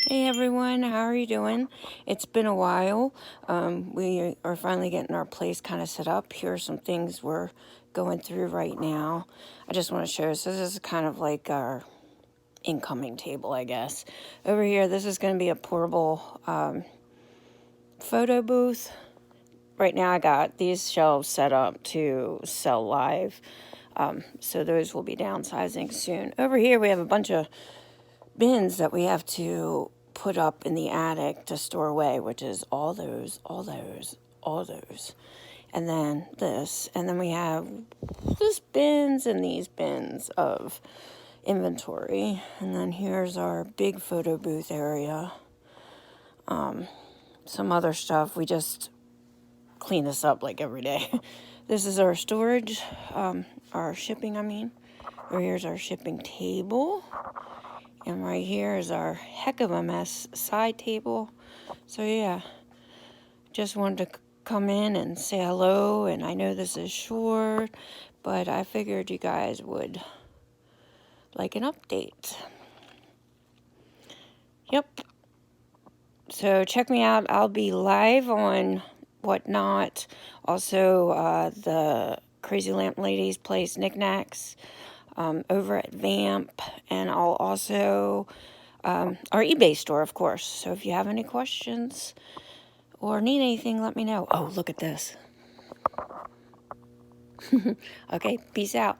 Hey everyone, how are you doing? It's been a while. We are finally getting our place kind of set up. Here are some things we're going through right now. I just want to show you. So this is kind of like our incoming table, I guess. Over here, this is going to be a portable photo booth. Right now I got these shelves set up to sell live. So those will be downsizing soon. Over here we have a bunch of bins that we have to put up in the attic to store away, which is all those. And then this. And then we have these bins and these bins of inventory. And then here's our big photo booth area. Some other stuff. We just clean this up like every day. This is our storage, our shipping, I mean. Or here's our shipping table. And right here is our heck of a mess side table. So yeah, just wanted to come in and say hello. And I know this is short, but I figured you guys would like an update. Yep. So check me out. I'll be live on Whatnot. Also, the Crazy Lamp Ladies plays Knickknacks over at Vamp. And I'll also... our eBay store, of course. So if you have any questions or need anything, let me know. Oh, look at this. Okay, peace out.